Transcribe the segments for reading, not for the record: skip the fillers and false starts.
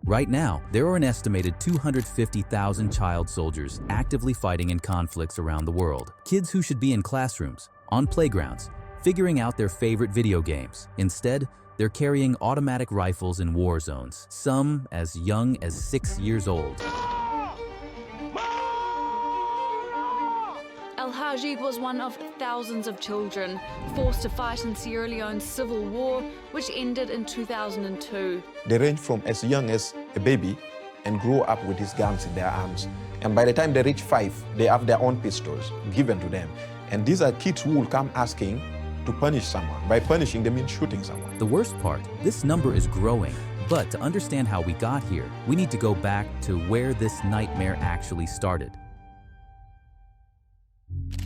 Right now, there are an estimated 250,000 child soldiers actively fighting in conflicts around the world. Kids who should be in classrooms, on playgrounds, figuring out their favorite video games. Instead, they're carrying automatic rifles in war zones, some as young as 6 years old. Al-Hajib was one of thousands of children forced to fight in Sierra Leone's civil war, which ended in 2002. They range from as young as a baby and grow up with these guns in their arms. And by the time they reach 5, they have their own pistols given to them. And these are kids who will come asking to punish someone. By punishing, they mean shooting someone. The worst part, this number is growing. But to understand how we got here, we need to go back to where this nightmare actually started.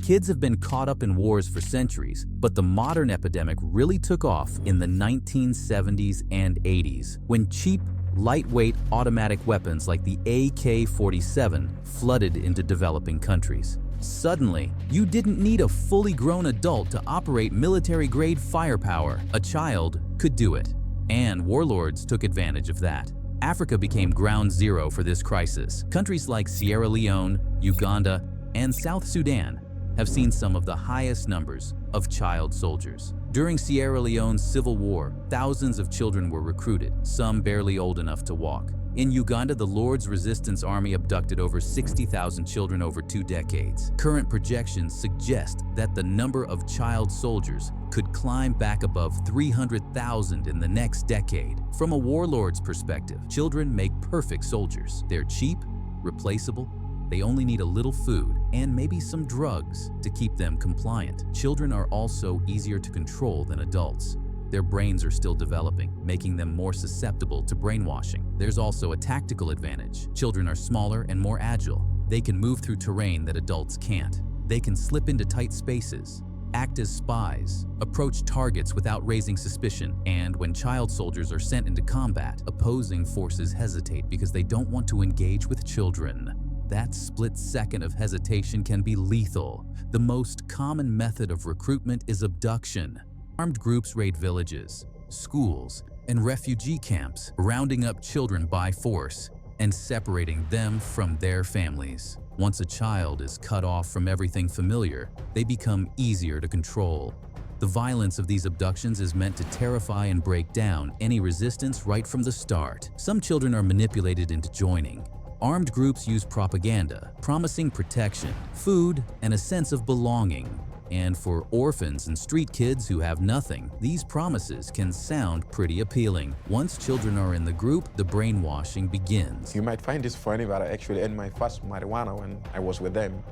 Kids have been caught up in wars for centuries, but the modern epidemic really took off in the 1970s and 80s, when cheap, lightweight automatic weapons like the AK-47 flooded into developing countries. Suddenly, you didn't need a fully grown adult to operate military-grade firepower. A child could do it, and warlords took advantage of that. Africa became ground zero for this crisis. Countries like Sierra Leone, Uganda, and South Sudan have seen some of the highest numbers of child soldiers. During Sierra Leone's civil war, thousands of children were recruited, some barely old enough to walk. In Uganda, the Lord's Resistance Army abducted over 60,000 children over 2 decades. Current projections suggest that the number of child soldiers could climb back above 300,000 in the next decade. From a warlord's perspective, children make perfect soldiers. They're cheap, replaceable, they only need a little food and maybe some drugs to keep them compliant. Children are also easier to control than adults. Their brains are still developing, making them more susceptible to brainwashing. There's also a tactical advantage. Children are smaller and more agile. They can move through terrain that adults can't. They can slip into tight spaces, act as spies, approach targets without raising suspicion, and when child soldiers are sent into combat, opposing forces hesitate because they don't want to engage with children. That split second of hesitation can be lethal. The most common method of recruitment is abduction. Armed groups raid villages, schools, and refugee camps, rounding up children by force and separating them from their families. Once a child is cut off from everything familiar, they become easier to control. The violence of these abductions is meant to terrify and break down any resistance right from the start. Some children are manipulated into joining. Armed groups use propaganda, promising protection, food, and a sense of belonging. And for orphans and street kids who have nothing, these promises can sound pretty appealing. Once children are in the group, the brainwashing begins. You might find this funny, but I actually ate my first marijuana when I was with them,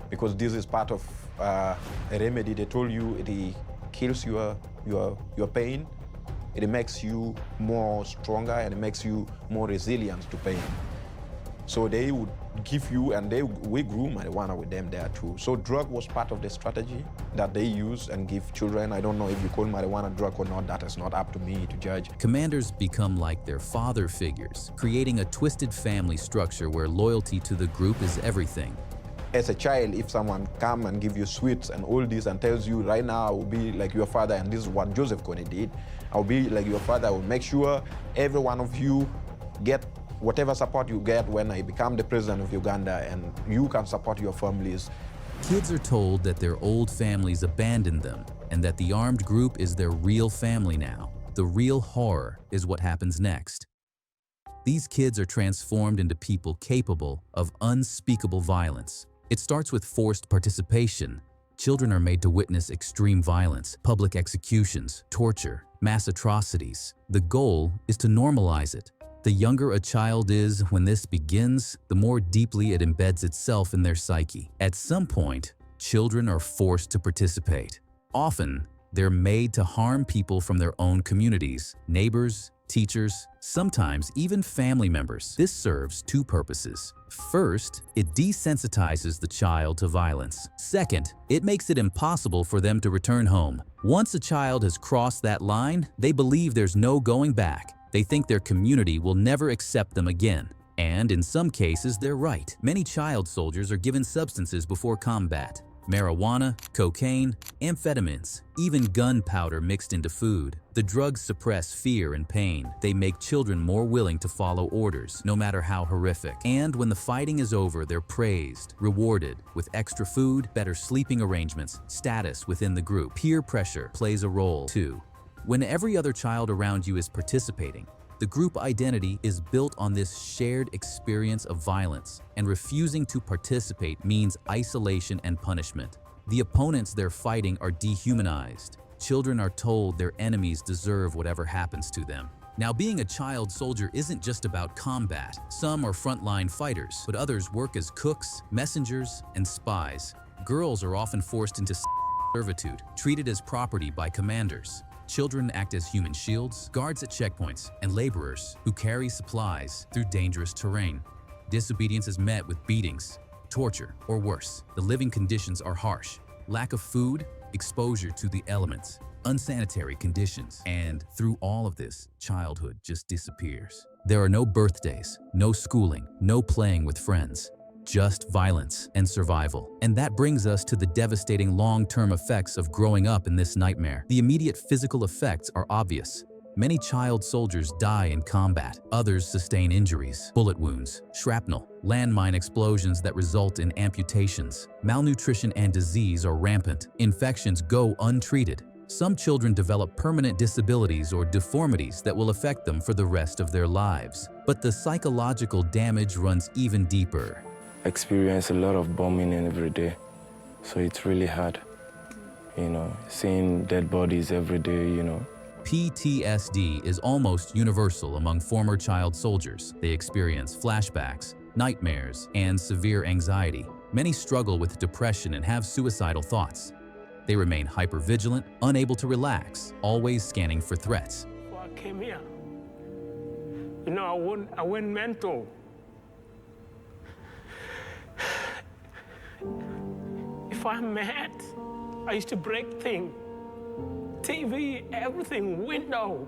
because this is part of a remedy. They told you it kills your pain, it makes you more stronger, and it makes you more resilient to pain. So they would give you, and we grew marijuana with them there too. So drug was part of the strategy that they use and give children. I don't know if you call marijuana drug or not, that is not up to me to judge. Commanders become like their father figures, creating a twisted family structure where loyalty to the group is everything. As a child, if someone come and give you sweets and all this and tells you right now I will be like your father, and this is what Joseph Kony did, I'll be like your father, I will make sure every one of you get whatever support you get when I become the president of Uganda, and you can support your families. Kids are told that their old families abandoned them and that the armed group is their real family now. The real horror is what happens next. These kids are transformed into people capable of unspeakable violence. It starts with forced participation. Children are made to witness extreme violence, public executions, torture, mass atrocities. The goal is to normalize it. The younger a child is when this begins, the more deeply it embeds itself in their psyche. At some point, children are forced to participate. Often, they're made to harm people from their own communities, neighbors, teachers, sometimes even family members. This serves 2 purposes. First, it desensitizes the child to violence. Second, it makes it impossible for them to return home. Once a child has crossed that line, they believe there's no going back. They think their community will never accept them again. And in some cases, they're right. Many child soldiers are given substances before combat. Marijuana, cocaine, amphetamines, even gunpowder mixed into food. The drugs suppress fear and pain. They make children more willing to follow orders, no matter how horrific. And when the fighting is over, they're praised, rewarded with extra food, better sleeping arrangements, status within the group. Peer pressure plays a role too. When every other child around you is participating, the group identity is built on this shared experience of violence, and refusing to participate means isolation and punishment. The opponents they're fighting are dehumanized. Children are told their enemies deserve whatever happens to them. Now, being a child soldier isn't just about combat. Some are frontline fighters, but others work as cooks, messengers, and spies. Girls are often forced into servitude, treated as property by commanders. Children act as human shields, guards at checkpoints, and laborers who carry supplies through dangerous terrain. Disobedience is met with beatings, torture, or worse. The living conditions are harsh. Lack of food, exposure to the elements, unsanitary conditions, and through all of this, childhood just disappears. There are no birthdays, no schooling, no playing with friends. Just violence and survival. And that brings us to the devastating long-term effects of growing up in this nightmare. The immediate physical effects are obvious. Many child soldiers die in combat. Others sustain injuries, bullet wounds, shrapnel, landmine explosions that result in amputations. Malnutrition and disease are rampant. Infections go untreated. Some children develop permanent disabilities or deformities that will affect them for the rest of their lives. But the psychological damage runs even deeper. Experience a lot of bombing every day, so it's really hard, seeing dead bodies every day, PTSD is almost universal among former child soldiers. They experience flashbacks, nightmares, and severe anxiety. Many struggle with depression and have suicidal thoughts. They remain hypervigilant, unable to relax, always scanning for threats. Before I came here, I went mental. If I'm mad, I used to break things. TV, everything, window.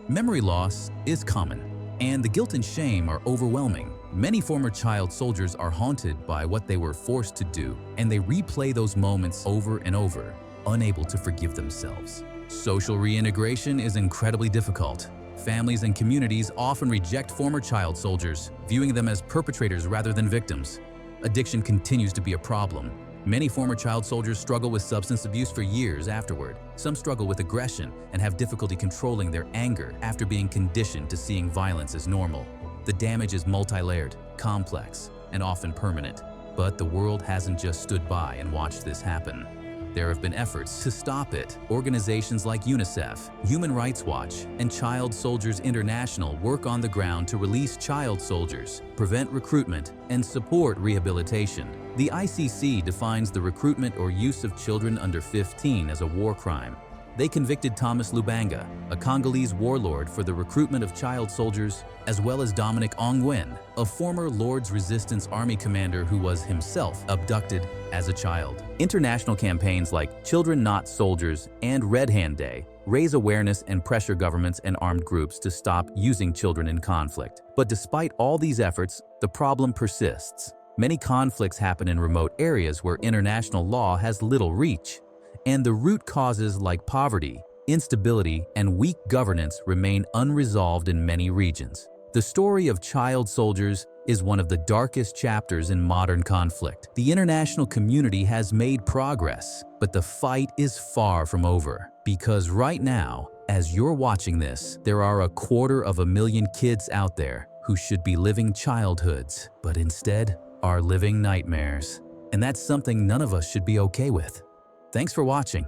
Memory loss is common, and the guilt and shame are overwhelming. Many former child soldiers are haunted by what they were forced to do, and they replay those moments over and over, unable to forgive themselves. Social reintegration is incredibly difficult. Families and communities often reject former child soldiers, viewing them as perpetrators rather than victims. Addiction continues to be a problem. Many former child soldiers struggle with substance abuse for years afterward. Some struggle with aggression and have difficulty controlling their anger after being conditioned to seeing violence as normal. The damage is multi-layered, complex, and often permanent. But the world hasn't just stood by and watched this happen. There have been efforts to stop it. Organizations like UNICEF, Human Rights Watch, and Child Soldiers International work on the ground to release child soldiers, prevent recruitment, and support rehabilitation. The ICC defines the recruitment or use of children under 15 as a war crime. They convicted Thomas Lubanga, a Congolese warlord, for the recruitment of child soldiers, as well as Dominic Ongwen, a former Lord's Resistance Army commander who was himself abducted as a child. International campaigns like Children Not Soldiers and Red Hand Day raise awareness and pressure governments and armed groups to stop using children in conflict. But despite all these efforts, the problem persists. Many conflicts happen in remote areas where international law has little reach. And the root causes like poverty, instability, and weak governance remain unresolved in many regions. The story of child soldiers is one of the darkest chapters in modern conflict. The international community has made progress, but the fight is far from over. Because right now, as you're watching this, there are 250,000 kids out there who should be living childhoods, but instead are living nightmares. And that's something none of us should be okay with. Thanks for watching.